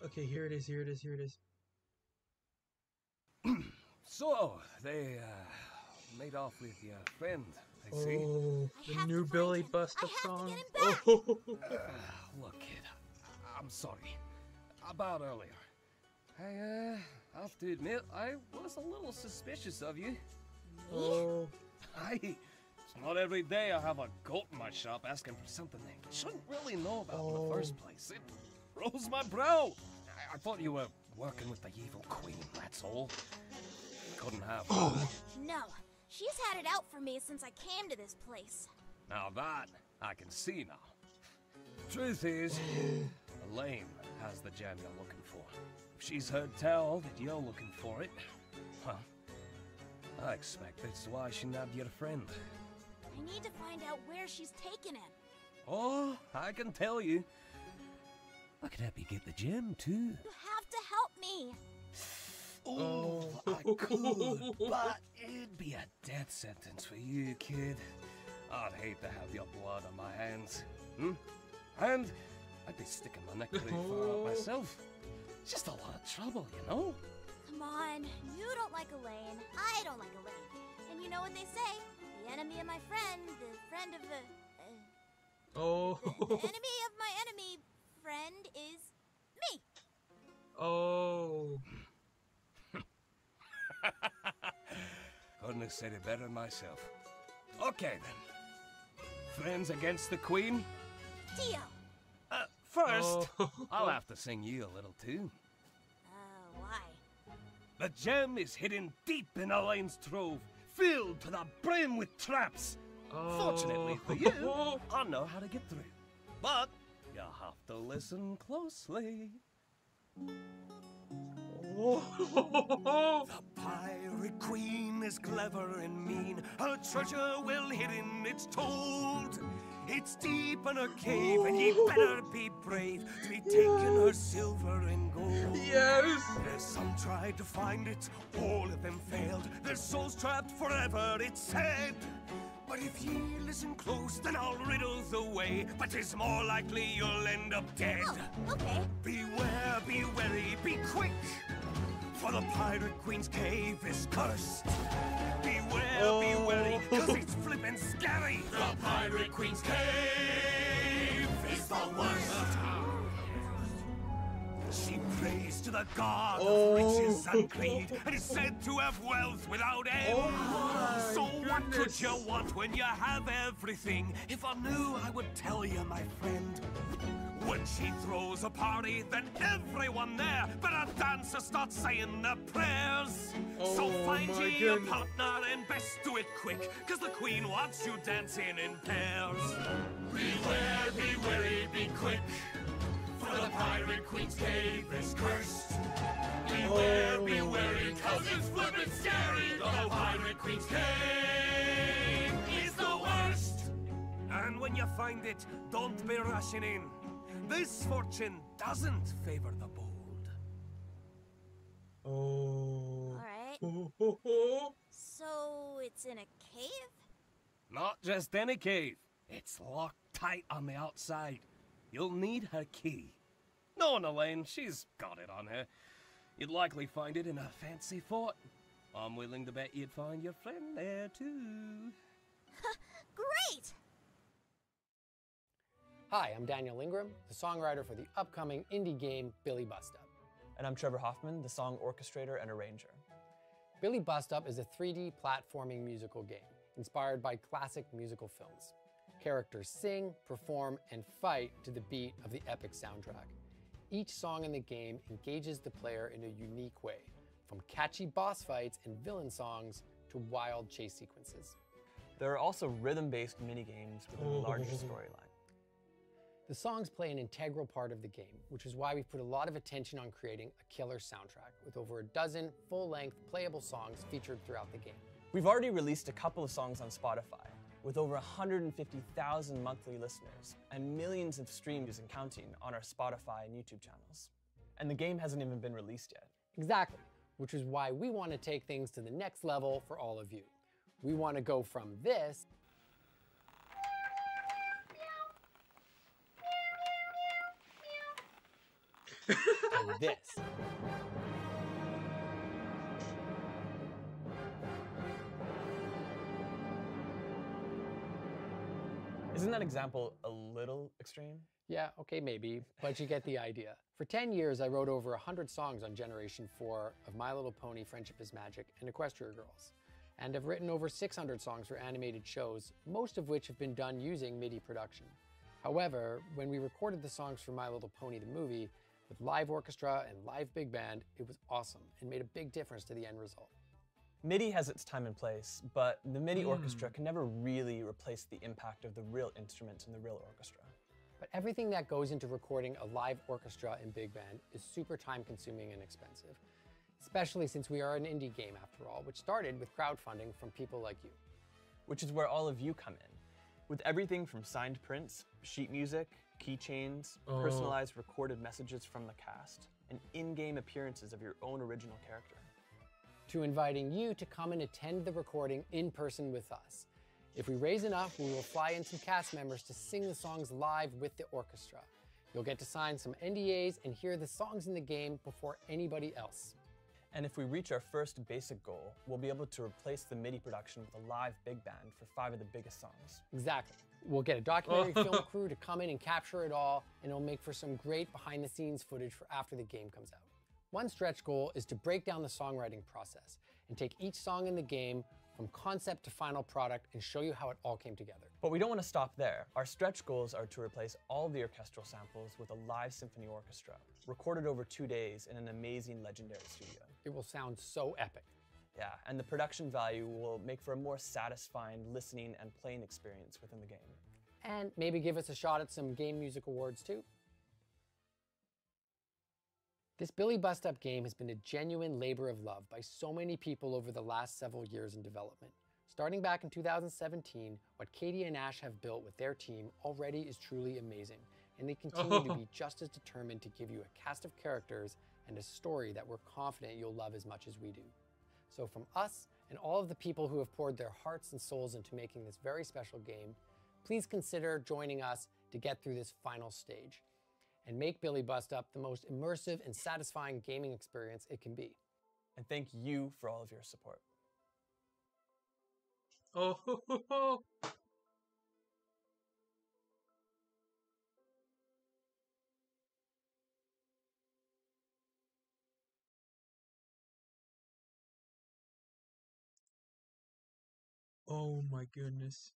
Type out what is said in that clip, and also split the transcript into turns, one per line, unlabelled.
Okay, here it is, here it is, here it is.
So, they made off with your friend, I see.
Oh, the new Billy Busta song.
Get him back.
Oh.
Look, kid, I'm sorry. About earlier. I have to admit, I was a little suspicious of you.
Oh.
It's not every day I have a goat in my shop asking for something they shouldn't really know about in the first place. It rose my brow. I thought you were working with the evil queen, that's all. Couldn't have.
No, she's had it out for me since I came to this place.
Now that I can see now. Truth is, Elaine has the gem you're looking for. If she's heard tell that you're looking for it, well, I expect that's why she nabbed your friend.
I need to find out where she's taken him.
Oh, I can tell you. I could help you get the gem, too.
You have to help me.
Oh, I could, but it'd be a death sentence for you, kid. I'd hate to have your blood on my hands. And I'd be sticking my neck pretty far out myself. It's just a lot of trouble, you know?
Come on, you don't like Elaine. I don't like Elaine. And you know what they say? The enemy of my friend, the friend of the... the enemy of my enemy friend is me.
Oh.
Couldn't have said it better than myself. Okay, then. Friends against the queen?
Tio.
First, I'll have to sing you a little too.
Why?
The gem is hidden deep in Elaine's trove, filled to the brim with traps. Fortunately for you, I know how to get through. But you'll have to listen closely. The pirate queen is clever and mean. Her treasure well hidden, it's told. It's deep in her cave, and ye better be brave to be taking her silver and gold.
Yes!
There's some tried to find it, all of them failed. Their souls trapped forever, it's said. But if ye listen close, then I'll riddle the way. But 'tis more likely you'll end up dead.
Oh, okay.
Beware, be wary, be quick, for the pirate queen's cave is cursed. Beware, be wary, cause it's flippin' scary. The pirate queen's cave is the worst. She prays to the god of riches and greed, and is said to have wealth without end. So what could you want when you have everything? If I knew, I would tell you, my friend. When she throws a party, then everyone there better dance or start saying their prayers. So find ye a partner and best do it quick, cause the queen wants you dancing in pairs. Beware, be wary, be quick, for the pirate queen's cave is cursed. Beware, be wary, cause it's flippin' scary. The pirate queen's cave is the worst. And when you find it, don't be rushing in. This fortune doesn't favor the bold.
Alright. So, it's in a cave?
Not just any cave. It's locked tight on the outside. You'll need her key. Knowing Elaine, she's got it on her. You'd likely find it in a fancy fort. I'm willing to bet you'd find your friend there, too.
Great!
Hi, I'm Daniel Ingram, the songwriter for the upcoming indie game Billie Bust Up.
And I'm Trevor Hoffman, the song orchestrator and arranger.
Billie Bust Up is a 3D platforming musical game inspired by classic musical films. Characters sing, perform, and fight to the beat of the epic soundtrack. Each song in the game engages the player in a unique way, from catchy boss fights and villain songs to wild chase sequences.
There are also rhythm-based mini-games with a larger storyline.
The songs play an integral part of the game, which is why we've put a lot of attention on creating a killer soundtrack with over a dozen full-length playable songs featured throughout the game.
We've already released a couple of songs on Spotify, with over 150,000 monthly listeners and millions of streams and counting on our Spotify and YouTube channels. And the game hasn't even been released yet.
Exactly, which is why we want to take things to the next level for all of you. We want to go from this Play this.
Isn't that example a little extreme?
Yeah, okay, maybe, but you get the idea. For 10 years, I wrote over 100 songs on Generation 4 of My Little Pony, Friendship is Magic, and Equestria Girls. And I've written over 600 songs for animated shows, most of which have been done using MIDI production. However, when we recorded the songs for My Little Pony the movie, with live orchestra and live big band, it was awesome and made a big difference to the end result.
MIDI has its time and place, but the MIDI orchestra can never really replace the impact of the real instruments in the real orchestra.
But everything that goes into recording a live orchestra and big band is super time-consuming and expensive, especially since we are an indie game after all, which started with crowdfunding from people like you.
Which is where all of you come in, with everything from signed prints, sheet music, keychains, personalized recorded messages from the cast, and in-game appearances of your own original character.
To inviting you to come and attend the recording in person with us. If we raise enough, we will fly in some cast members to sing the songs live with the orchestra. You'll get to sign some NDAs and hear the songs in the game before anybody else.
And if we reach our first basic goal, we'll be able to replace the MIDI production with a live big band for 5 of the biggest songs.
Exactly. We'll get a documentary film crew to come in and capture it all, and it'll make for some great behind-the-scenes footage for after the game comes out. One stretch goal is to break down the songwriting process and take each song in the game from concept to final product and show you how it all came together.
But we don't want to stop there. Our stretch goals are to replace all the orchestral samples with a live symphony orchestra, recorded over 2 days in an amazing legendary studio.
It will sound so epic.
Yeah, and the production value will make for a more satisfying listening and playing experience within the game.
And maybe give us a shot at some game music awards too. This Billy Bust Up game has been a genuine labor of love by so many people over the last several years in development. Starting back in 2017, what Katie and Ash have built with their team already is truly amazing, and they continue to be just as determined to give you a cast of characters and a story that we're confident you'll love as much as we do. So from us and all of the people who have poured their hearts and souls into making this very special game, please consider joining us to get through this final stage and make Billy Bust Up the most immersive and satisfying gaming experience it can be.
And thank you for all of your support.
Oh my goodness.